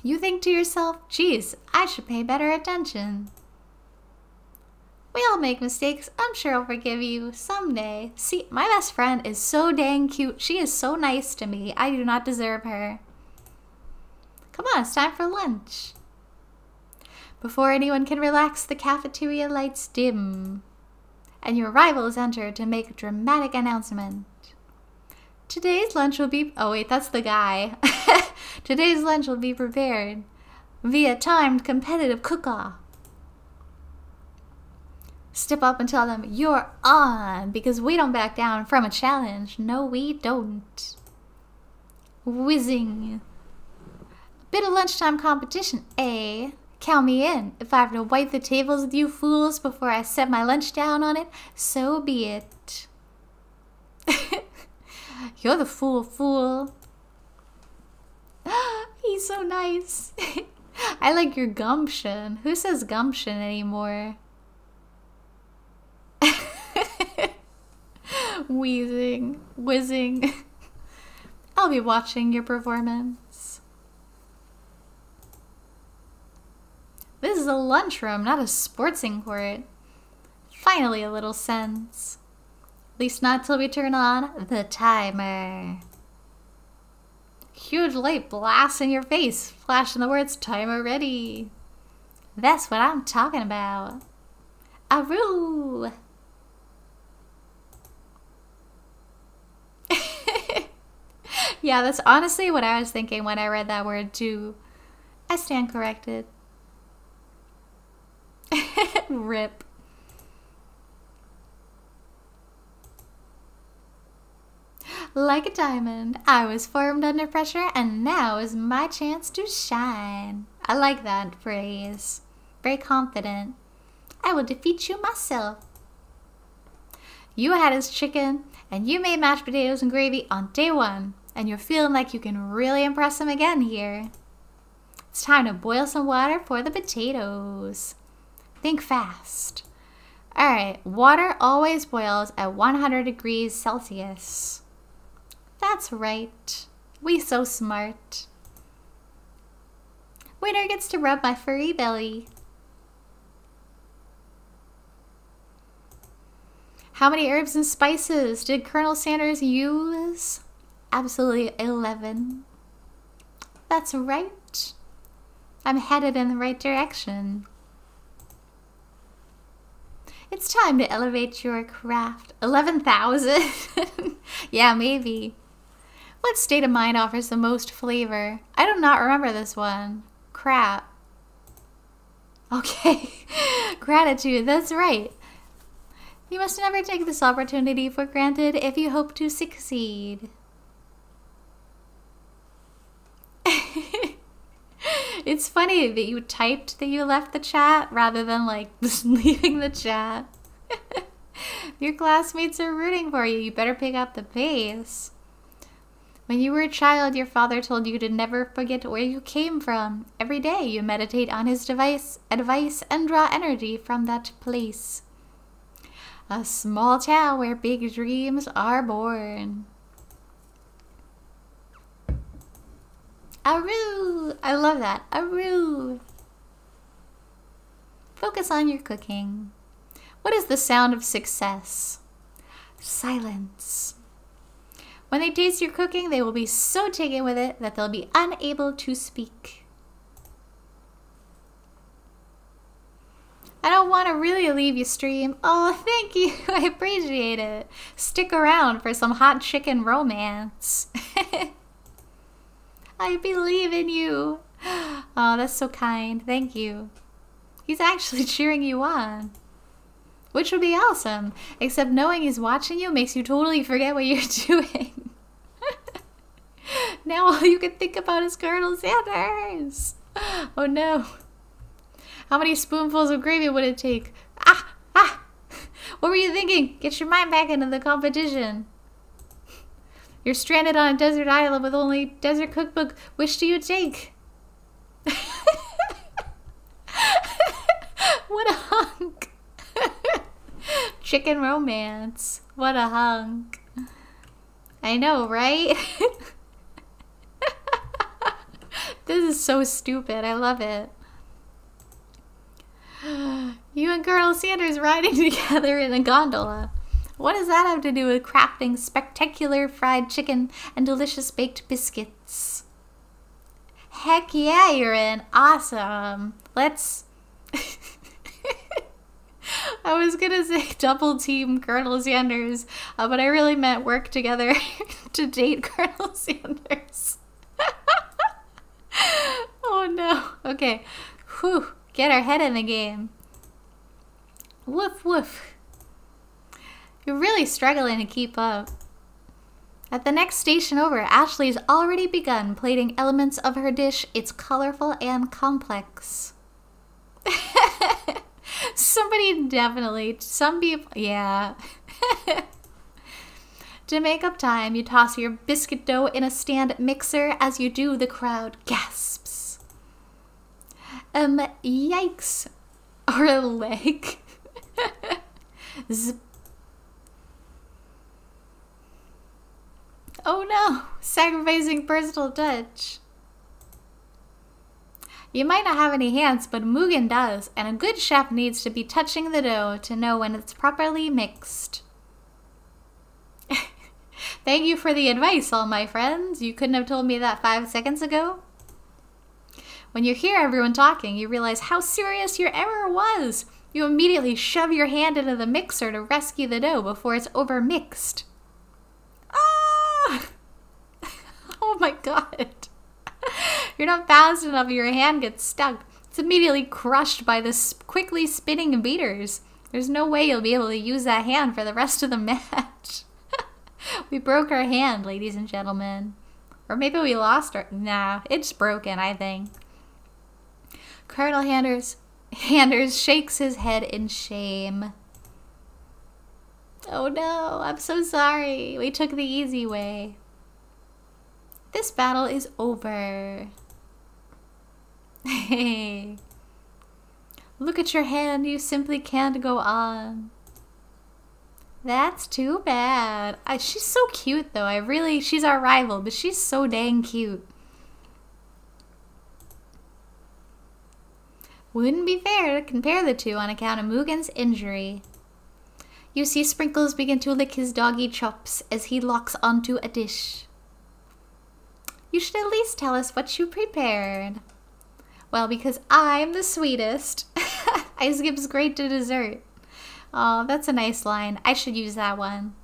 You think to yourself, geez, I should pay better attention. We all make mistakes. I'm sure I'll forgive you someday. See, my best friend is so dang cute. She is so nice to me. I do not deserve her. Come on, it's time for lunch. Before anyone can relax, the cafeteria lights dim, and your rivals enter to make a dramatic announcement. Today's lunch will be... Oh wait, that's the guy. Today's lunch will be prepared via timed competitive cook-off. Step up and tell them, you're on, because we don't back down from a challenge. No, we don't. Whizzing. Bit of lunchtime competition, eh? Count me in. If I have to wipe the tables with you fools before I set my lunch down on it, so be it. You're the fool. He's so nice. I like your gumption. Who says gumption anymore? Whizzing. I'll be watching your performance. This is a lunchroom, not a sportsing court. Finally a little sense. At least not till we turn on the timer. Huge light blasts in your face, flashing the words, timer ready. That's what I'm talking about. Aroo! Yeah, that's honestly what I was thinking when I read that word too. I stand corrected. Rip. Like a diamond, I was formed under pressure, and now is my chance to shine. I like that phrase. Very confident. I will defeat you myself. You had his chicken, and you made mashed potatoes and gravy on day one, and you're feeling like you can really impress him again here. It's time to boil some water for the potatoes. Think fast. Alright, water always boils at 100 degrees Celsius. That's right. We so smart. Winner gets to rub my furry belly. How many herbs and spices did Colonel Sanders use? Absolutely 11. That's right. I'm headed in the right direction. It's time to elevate your craft. 11,000? Yeah, maybe. What state of mind offers the most flavor? I do not remember this one. Crap. Okay. Gratitude, that's right. You must never take this opportunity for granted if you hope to succeed. It's funny that you typed that you left the chat rather than like just leaving the chat. Your classmates are rooting for you. You better pick up the pace. When you were a child, your father told you to never forget where you came from. Every day you meditate on his advice and draw energy from that place. A small town where big dreams are born. Aroo! I love that. Aroo! Focus on your cooking. What is the sound of success? Silence. When they taste your cooking, they will be so taken with it that they'll be unable to speak. I don't want to really leave you, stream. Oh, thank you. I appreciate it. Stick around for some hot chicken romance. I believe in you. Oh, that's so kind. Thank you. He's actually cheering you on. Which would be awesome. Except knowing he's watching you makes you totally forget what you're doing. Now all you can think about is Colonel Sanders. Oh no. How many spoonfuls of gravy would it take? Ah! What were you thinking? Get your mind back into the competition. You're stranded on a desert island with only desert cookbook. Which do you take? What a hunk. Chicken romance. What a hunk. I know, right? This is so stupid. I love it. You and Colonel Sanders riding together in a gondola. What does that have to do with crafting spectacular fried chicken and delicious baked biscuits? Heck yeah, you're in. Awesome. Let's... I was gonna say double team Colonel Sanders, but I really meant work together to date Colonel Sanders. Oh no. Okay. Whew. Get our head in the game. Woof woof. You're really struggling to keep up. At the next station over, Ashley's already begun plating elements of her dish. It's colorful and complex. Somebody definitely, some people, yeah. To make up time, you toss your biscuit dough in a stand mixer. As you do, the crowd gasps. Yikes. Or a leg. Zip. Oh no, sacrificing personal touch. You might not have any hands, but Mugen does, and a good chef needs to be touching the dough to know when it's properly mixed. Thank you for the advice, all my friends. You couldn't have told me that 5 seconds ago. When you hear everyone talking, you realize how serious your error was. You immediately shove your hand into the mixer to rescue the dough before it's overmixed. Ah! Oh my god. You're not fast enough, your hand gets stuck. It's immediately crushed by the quickly spinning beaters. There's no way you'll be able to use that hand for the rest of the match. We broke our hand, ladies and gentlemen. Or maybe we lost our... Nah, it's broken, I think. Colonel Handers shakes his head in shame. Oh no, I'm so sorry. We took the easy way. This battle is over. Hey. Look at your hand, you simply can't go on. That's too bad. She's so cute though. She's our rival, but she's so dang cute. Wouldn't be fair to compare the two on account of Mugen's injury. You see Sprinkles begin to lick his doggy chops as he locks onto a dish. You should at least tell us what you prepared. Well, because I'm the sweetest. Ice gives great to dessert. Oh, that's a nice line. I should use that one.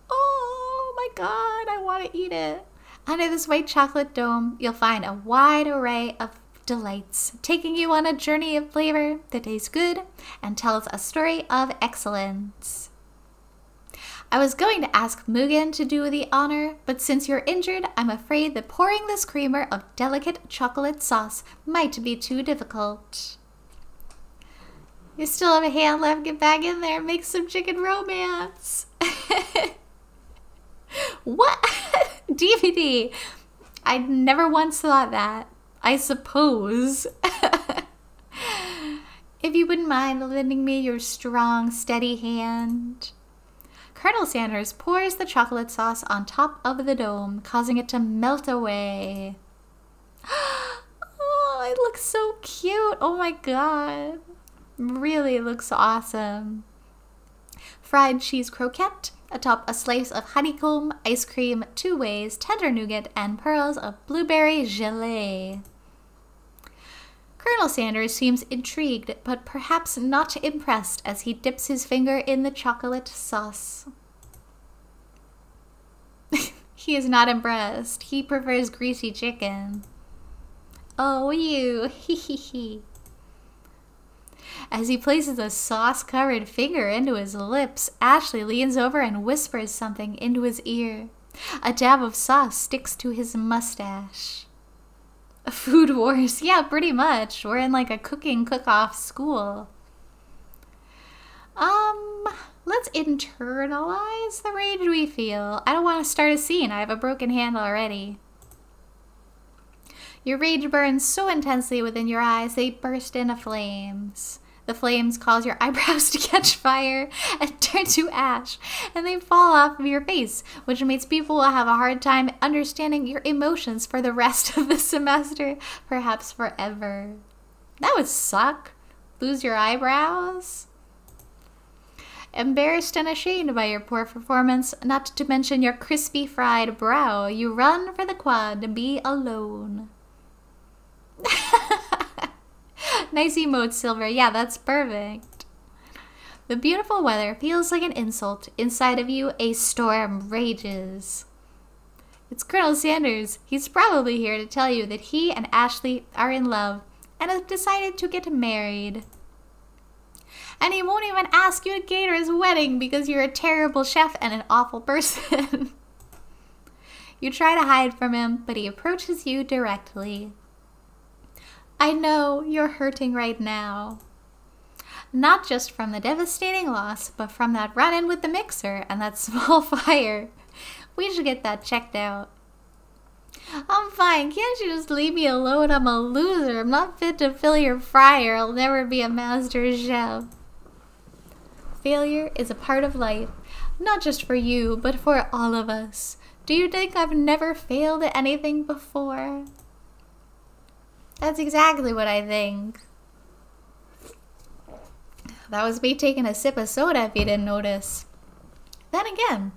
Oh my god, I want to eat it. Under this white chocolate dome, you'll find a wide array of delights, taking you on a journey of flavor that tastes good and tells a story of excellence. I was going to ask Mugen to do the honor, but since you're injured, I'm afraid that pouring this creamer of delicate chocolate sauce might be too difficult. You still have a hand left, get back in there, make some chicken romance. What? DVD? I never once thought that. I suppose. If you wouldn't mind lending me your strong, steady hand. Colonel Sanders pours the chocolate sauce on top of the dome, causing it to melt away. Oh, it looks so cute. Oh my god. Really looks awesome. Fried cheese croquette, atop a slice of honeycomb, ice cream, 2 ways, tender nougat, and pearls of blueberry gelée. Colonel Sanders seems intrigued, but perhaps not impressed as he dips his finger in the chocolate sauce. He is not impressed. He prefers greasy chicken. Oh, you. Hee hee hee. As he places a sauce-covered finger into his lips, Ashley leans over and whispers something into his ear. A dab of sauce sticks to his mustache. Food wars. Yeah, pretty much. We're in like a cooking cook-off school. Let's internalize the rage we feel. I don't want to start a scene. I have a broken hand already. Your rage burns so intensely within your eyes they burst into flames. The flames cause your eyebrows to catch fire and turn to ash, and they fall off of your face, which means people will have a hard time understanding your emotions for the rest of the semester, perhaps forever. That would suck. Lose your eyebrows? Embarrassed and ashamed by your poor performance, not to mention your crispy fried brow, you run for the quad to be alone. Nice emote, Silver. Yeah, that's perfect. The beautiful weather feels like an insult. Inside of you, a storm rages. It's Colonel Sanders. He's probably here to tell you that he and Ashley are in love and have decided to get married. And he won't even ask you to cater his wedding because you're a terrible chef and an awful person. You try to hide from him, but he approaches you directly. I know you're hurting right now. Not just from the devastating loss, but from that run-in with the mixer and that small fire. We should get that checked out. I'm fine. Can't you just leave me alone? I'm a loser. I'm not fit to fill your fryer. I'll never be a master chef. Failure is a part of life, not just for you, but for all of us. Do you think I've never failed at anything before? That's exactly what I think. That was me taking a sip of soda if you didn't notice. Then again,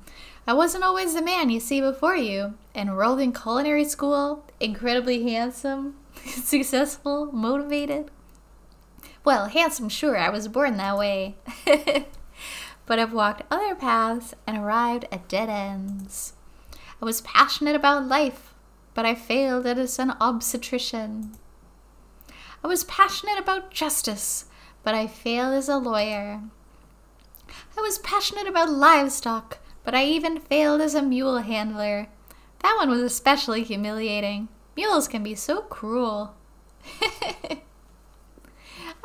I wasn't always the man you see before you. Enrolled in culinary school, incredibly handsome, successful, motivated. Well, handsome, sure, I was born that way. But I've walked other paths and arrived at dead ends. I was passionate about life, but I failed as an obstetrician. I was passionate about justice, but I failed as a lawyer. I was passionate about livestock, but I even failed as a mule handler. That one was especially humiliating. Mules can be so cruel.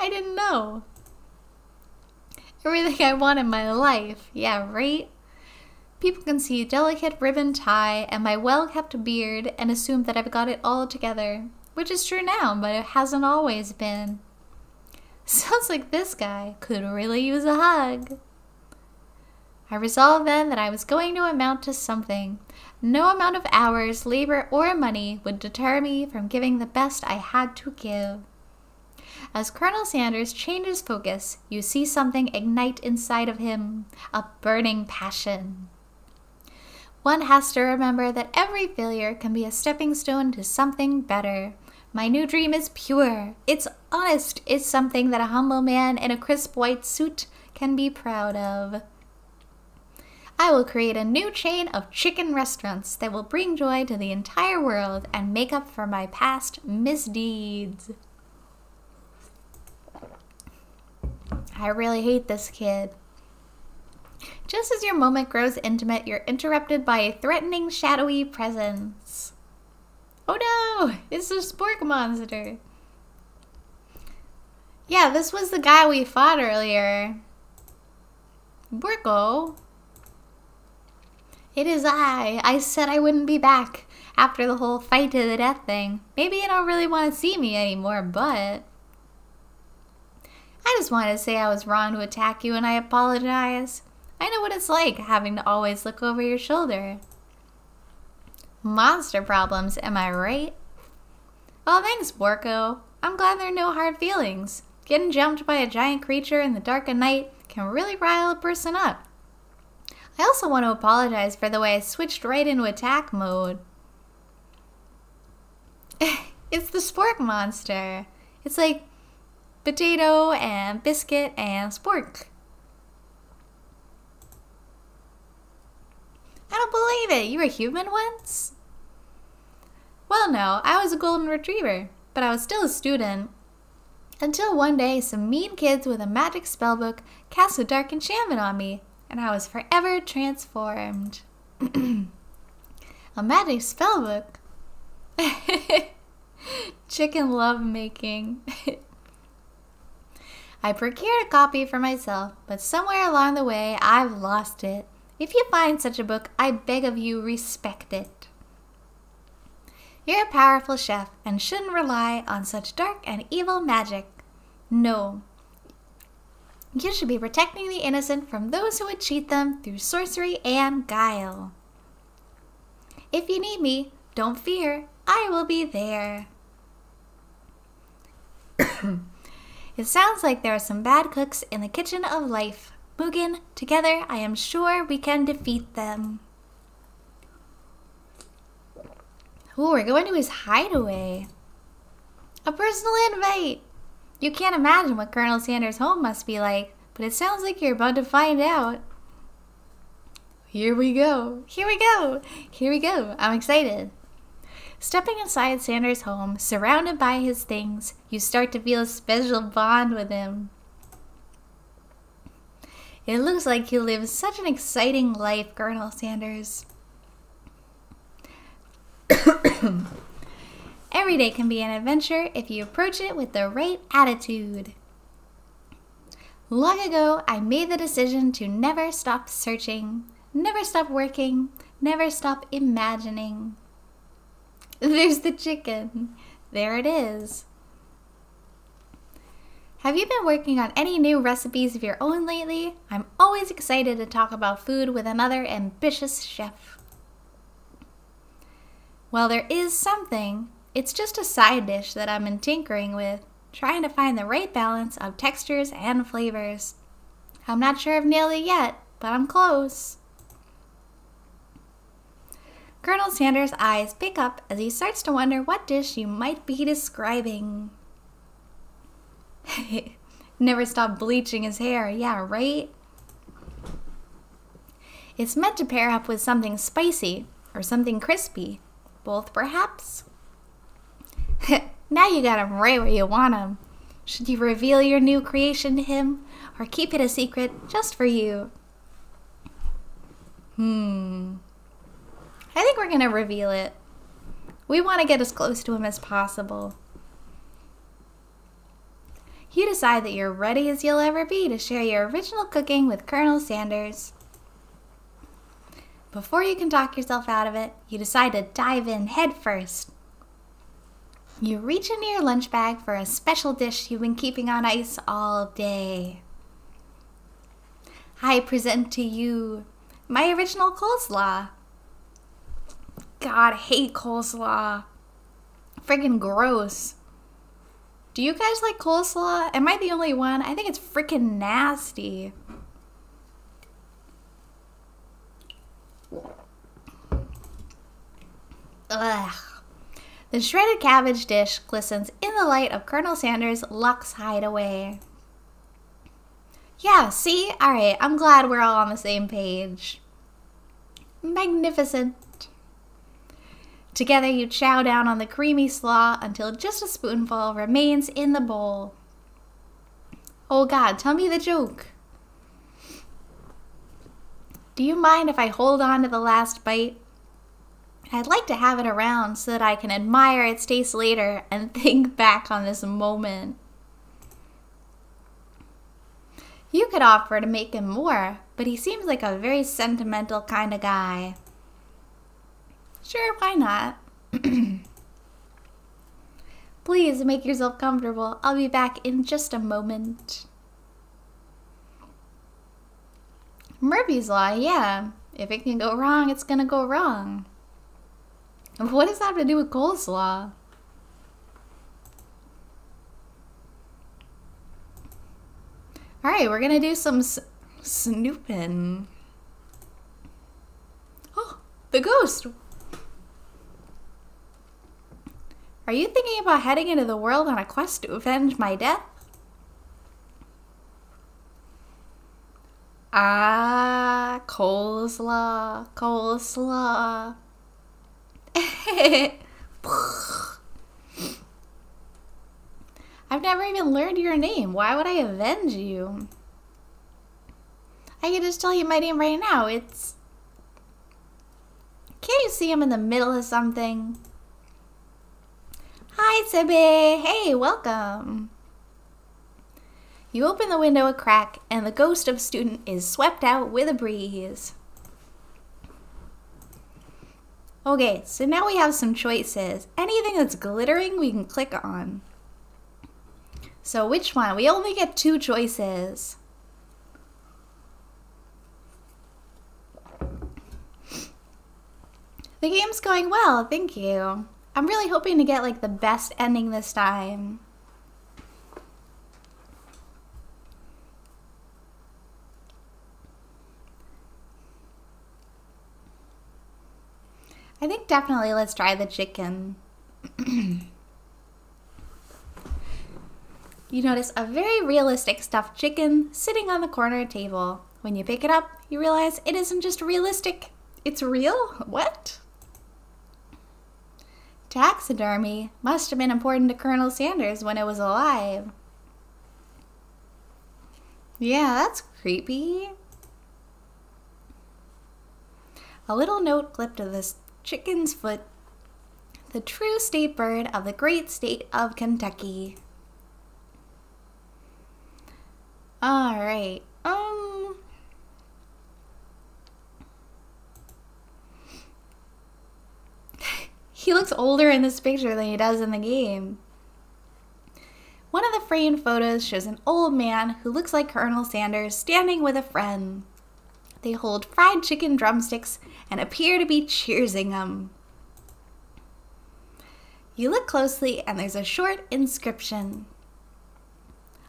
I didn't know. Everything I want in my life. Yeah, right? People can see a delicate ribbon tie and my well-kept beard and assume that I've got it all together. Which is true now, but it hasn't always been. Sounds like this guy could really use a hug. I resolved then that I was going to amount to something. No amount of hours, labor, or money would deter me from giving the best I had to give. As Colonel Sanders changes focus, you see something ignite inside of him, a burning passion. One has to remember that every failure can be a stepping stone to something better. My new dream is pure. It's honest. It's something that a humble man in a crisp white suit can be proud of. I will create a new chain of chicken restaurants that will bring joy to the entire world and make up for my past misdeeds. I really hate this kid. Just as your moment grows intimate, you're interrupted by a threatening, shadowy presence. Oh no! It's the spork monster. Yeah, this was the guy we fought earlier. Borko. It is I. I said I wouldn't be back after the whole fight to the death thing. Maybe you don't really want to see me anymore, but I just wanted to say I was wrong to attack you and I apologize. I know what it's like having to always look over your shoulder. Monster problems, am I right? Well, thanks, Borko. I'm glad there are no hard feelings. Getting jumped by a giant creature in the dark of night can really rile a person up. I also want to apologize for the way I switched right into attack mode. It's the spork monster. It's like potato and biscuit and spork. I don't believe it. You were human once? Well, no. I was a golden retriever, but I was still a student. Until one day, some mean kids with a magic spellbook cast a dark enchantment on me, and I was forever transformed. A magic spellbook? Chicken love making. I procured a copy for myself, but somewhere along the way, I've lost it. If you find such a book, I beg of you, respect it. You're a powerful chef and shouldn't rely on such dark and evil magic. No, You should be protecting the innocent from those who would cheat them through sorcery and guile. If you need me, don't fear, I will be there. It sounds like there are some bad cooks in the kitchen of life. Mugen, together I am sure we can defeat them. Ooh, we're going to his hideaway. A personal invite! You can't imagine what Colonel Sanders' home must be like, but it sounds like you're about to find out. Here we go. Here we go. Here we go. I'm excited. Stepping inside Sanders' home, surrounded by his things, you start to feel a special bond with him. It looks like you live such an exciting life, Colonel Sanders. Every day can be an adventure if you approach it with the right attitude. Long ago, I made the decision to never stop searching, never stop working, never stop imagining. There's the chicken. There it is. Have you been working on any new recipes of your own lately? I'm always excited to talk about food with another ambitious chef. Well, there is something. It's just a side dish that I've been tinkering with, trying to find the right balance of textures and flavors. I'm not sure I've nailed it yet, but I'm close. Colonel Sanders' eyes pick up as he starts to wonder what dish you might be describing. Never stop bleaching his hair, yeah, right? It's meant to pair up with something spicy or something crispy. Both, perhaps? Now you got him right where you want him. Should you reveal your new creation to him, or keep it a secret just for you? I think we're gonna reveal it. We want to get as close to him as possible. You decide that you're ready as you'll ever be to share your original cooking with Colonel Sanders. Before you can talk yourself out of it, you decide to dive in head first. You reach into your lunch bag for a special dish you've been keeping on ice all day. I present to you my original coleslaw. God, I hate coleslaw. Friggin' gross. Do you guys like coleslaw? Am I the only one? I think it's freaking nasty. Ugh. The shredded cabbage dish glistens in the light of Colonel Sanders' Luxe hideaway. Yeah, see? Alright, I'm glad we're all on the same page. Magnificent. Together you chow down on the creamy slaw until just a spoonful remains in the bowl. Oh God, tell me the joke. Do you mind if I hold on to the last bite? I'd like to have it around so that I can admire its taste later and think back on this moment. You could offer to make him more, but he seems like a very sentimental kind of guy. Sure, why not? Please make yourself comfortable. I'll be back in just a moment. Murphy's Law, yeah. If it can go wrong, it's gonna go wrong. What does that have to do with coleslaw? Alright, we're gonna do some snooping. Oh, the ghost! Are you thinking about heading into the world on a quest to avenge my death? Ah, coleslaw, coleslaw. I've never even learned your name. Why would I avenge you? I can just tell you my name right now. It's... Can't you see I'm in the middle of something? Hi, Sibby. Hey, welcome. You open the window a crack, and the ghost of a student is swept out with a breeze. Okay, so now we have some choices. Anything that's glittering, we can click on. So which one? We only get 2 choices. The game's going well, thank you. I'm really hoping to get like the best ending this time. I think definitely let's try the chicken. You notice a very realistic stuffed chicken sitting on the corner table. When you pick it up, you realize it isn't just realistic, it's real? What? Taxidermy must have been important to Colonel Sanders when it was alive. Yeah, that's creepy. A little note clipped to this chicken's foot. The true state bird of the great state of Kentucky. Alright, he looks older in this picture than he does in the game. One of the framed photos shows an old man who looks like Colonel Sanders standing with a friend. They hold fried chicken drumsticks and appear to be cheersing them. You look closely and there's a short inscription.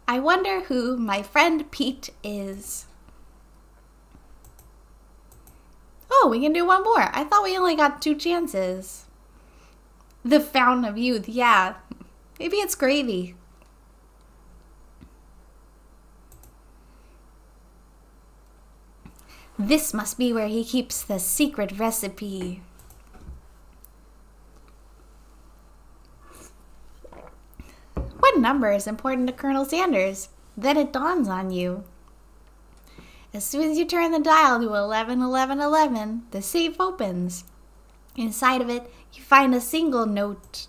I wonder who my friend Pete is. Oh, we can do one more. I thought we only got 2 chances. The fountain of youth, yeah. Maybe it's gravy. This must be where he keeps the secret recipe. What number is important to Colonel Sanders? Then it dawns on you. As soon as you turn the dial to 111111, the safe opens. Inside of it, you find a single note.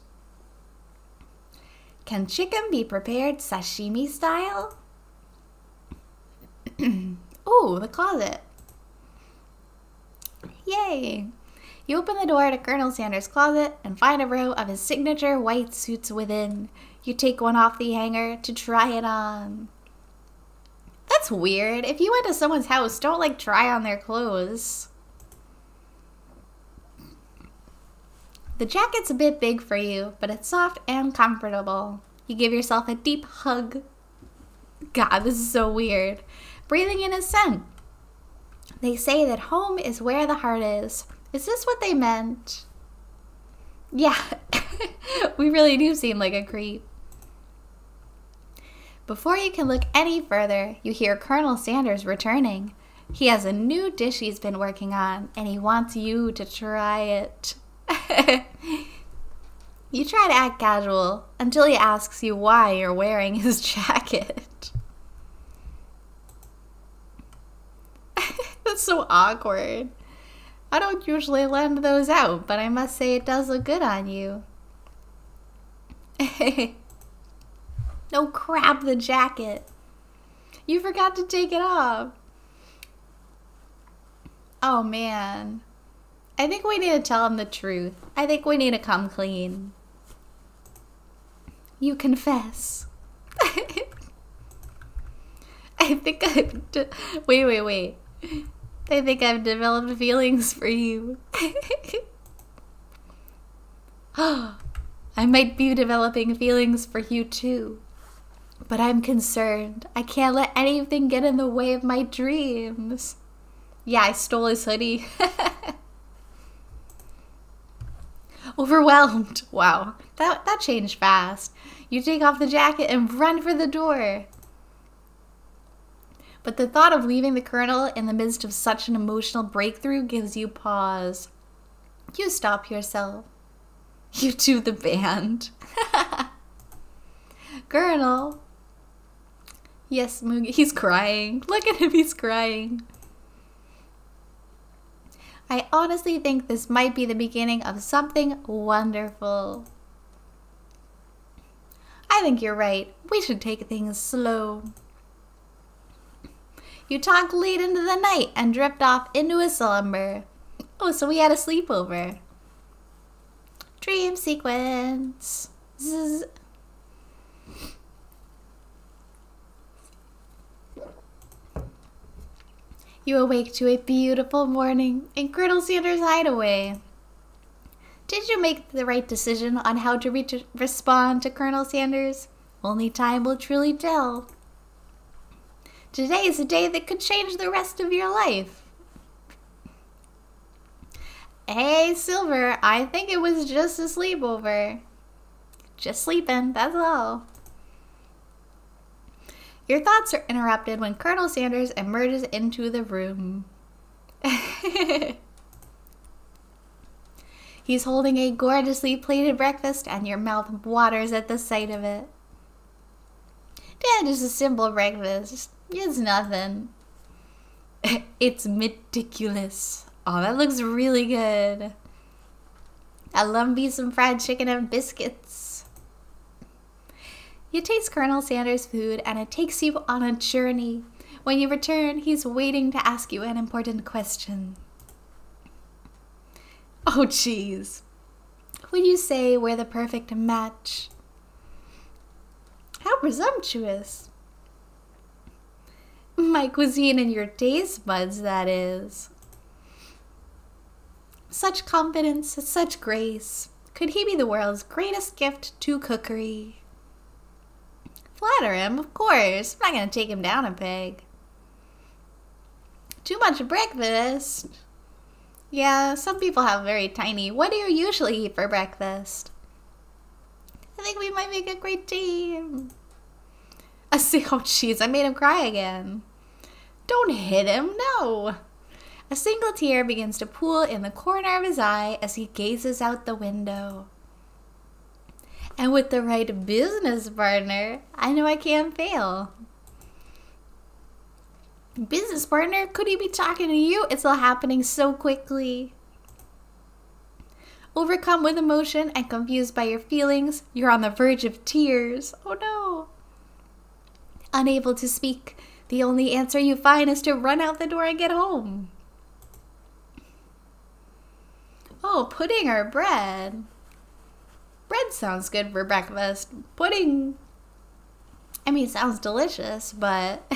Can chicken be prepared sashimi style? Oh, the closet. Yay! You open the door to Colonel Sanders' closet and find a row of his signature white suits within. You take one off the hanger to try it on. That's weird. If you went to someone's house, don't like try on their clothes. The jacket's a bit big for you, but it's soft and comfortable. You give yourself a deep hug. God, this is so weird. Breathing in his scent. They say that home is where the heart is. Is this what they meant? Yeah, we really do seem like a creep. Before you can look any further, you hear Colonel Sanders returning. He has a new dish he's been working on, and he wants you to try it. You try to act casual until he asks you why you're wearing his jacket. That's so awkward. I don't usually lend those out, but I must say it does look good on you. No crap, the jacket. You forgot to take it off. Oh man. I think we need to tell him the truth. I think we need to come clean. You confess. I think wait. I think I've developed feelings for you. I might be developing feelings for you too. But I'm concerned. I can't let anything get in the way of my dreams. Yeah, I stole his hoodie. Overwhelmed. Wow, that changed fast. You take off the jacket and run for the door. But the thought of leaving the Colonel in the midst of such an emotional breakthrough gives you pause. You stop yourself. You do the band. Colonel. Yes, Moogie. He's crying. Look at him, he's crying. I honestly think this might be the beginning of something wonderful. I think you're right. We should take things slow. You talk late into the night and drift off into a slumber. Oh, so we had a sleepover. Dream sequence. Zzz. You awake to a beautiful morning in Colonel Sanders' hideaway. Did you make the right decision on how to respond to Colonel Sanders? Only time will truly tell. Today is a day that could change the rest of your life. Hey, Silver, I think it was just a sleepover. Just sleeping, that's all. Your thoughts are interrupted when Colonel Sanders emerges into the room. He's holding a gorgeously plated breakfast and your mouth waters at the sight of it. Dad, just a simple breakfast. It's nothing. It's meticulous. Oh, that looks really good. I love me some fried chicken and biscuits. You taste Colonel Sanders' food and it takes you on a journey. When you return, he's waiting to ask you an important question. Oh, jeez. Would you say we're the perfect match? How presumptuous. My cuisine and your taste buds, that is. Such confidence, such grace. Could he be the world's greatest gift to cookery? Flatter him, of course. I'm not going to take him down a peg. Too much breakfast. Yeah, some people have very tiny. What do you usually eat for breakfast? I think we might make a great team. Oh, jeez, I made him cry again. Don't hit him, no. A single tear begins to pool in the corner of his eye as he gazes out the window. And with the right business partner, I know I can't fail. Business partner? Could he be talking to you? It's all happening so quickly. Overcome with emotion and confused by your feelings, you're on the verge of tears. Oh no. Unable to speak, the only answer you find is to run out the door and get home. Oh, pudding or bread? Bread sounds good for breakfast. Pudding, I mean, sounds delicious, but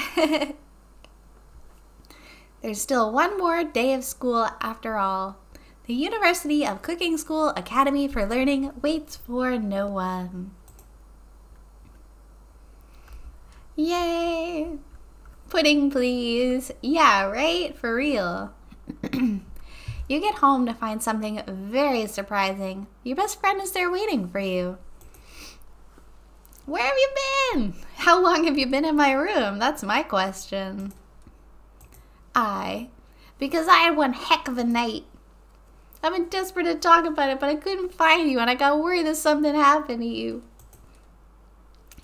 there's still one more day of school after all. The University of Cooking School Academy for Learning waits for no one. Yay! Pudding, please. Yeah, right? For real. You get home to find something very surprising. Your best friend is there waiting for you. Where have you been? How long have you been in my room? That's my question. Because I had one heck of a night. I've been desperate to talk about it, but I couldn't find you, and I got worried that something happened to you.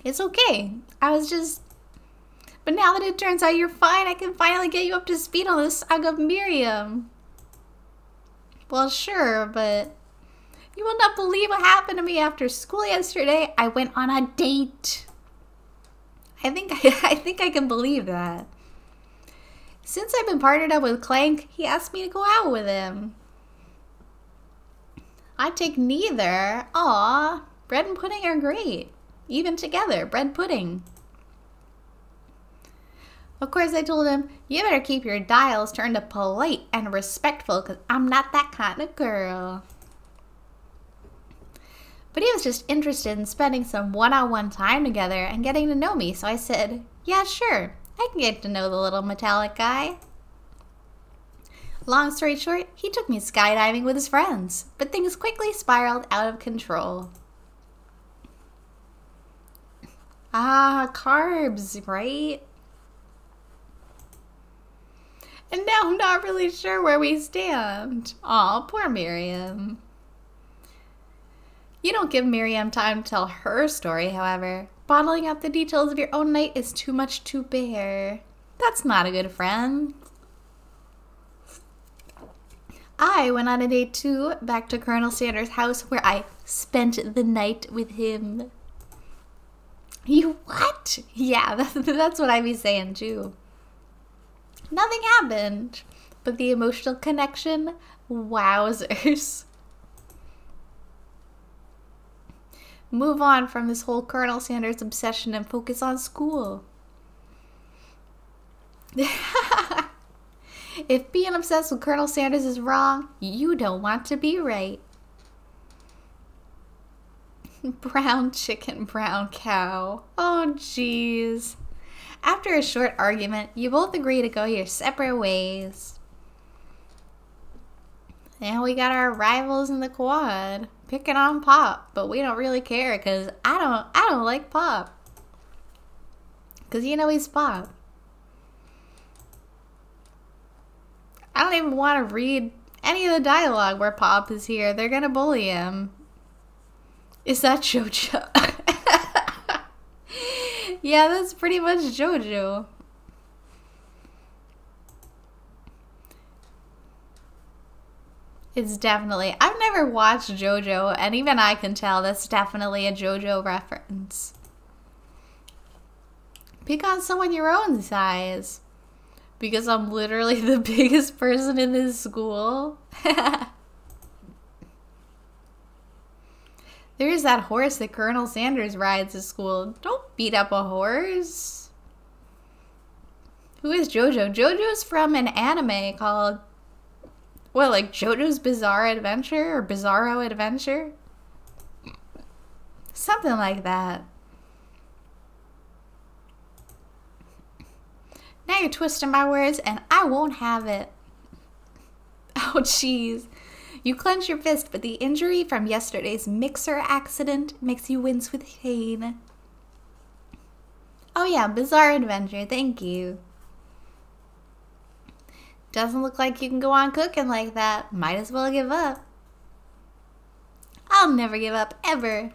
It's okay. But now that it turns out you're fine, I can finally get you up to speed on the saga of Miriam. Well, sure, but you will not believe what happened to me after school yesterday. I went on a date. I think I can believe that. Since I've been partnered up with Clank, he asked me to go out with him. I take neither. Aw, bread and pudding are great. Even together, bread pudding. Of course, I told him, you better keep your dials turned to polite and respectful because I'm not that kind of girl. But he was just interested in spending some one-on-one time together and getting to know me, so I said, yeah, sure, I can get to know the little metallic guy. Long story short, he took me skydiving with his friends, but things quickly spiraled out of control. Carbs, right? And now I'm not really sure where we stand. Aw, poor Miriam. You don't give Miriam time to tell her story, however. Bottling up the details of your own night is too much to bear. That's not a good friend. I went on a date too, back to Colonel Sanders' house where I spent the night with him. You what? Yeah, that's what I be saying too. Nothing happened, but the emotional connection, wowzers. Move on from this whole Colonel Sanders obsession and focus on school. If being obsessed with Colonel Sanders is wrong, you don't want to be right. Brown chicken, brown cow. Oh, jeez. After a short argument, you both agree to go your separate ways. Now we got our rivals in the quad, picking on Pop, but we don't really care because I don't like Pop. Because you know he's Pop. I don't even want to read any of the dialogue where Pop is here. They're gonna bully him. Is that JoJo? Yeah, that's pretty much JoJo. It's definitely... I've never watched JoJo, and even I can tell that's definitely a JoJo reference. Pick on someone your own size. Because I'm literally the biggest person in this school. There is that horse that Colonel Sanders rides to school. Don't beat up a horse. Who is JoJo? JoJo's from an anime called... What, like JoJo's Bizarre Adventure or Bizarro Adventure? Something like that. Now you're twisting my words and I won't have it. Oh, jeez. You clench your fist, but the injury from yesterday's mixer accident makes you wince with pain. Oh yeah, Bizarre Adventure, thank you. Doesn't look like you can go on cooking like that. Might as well give up. I'll never give up, ever.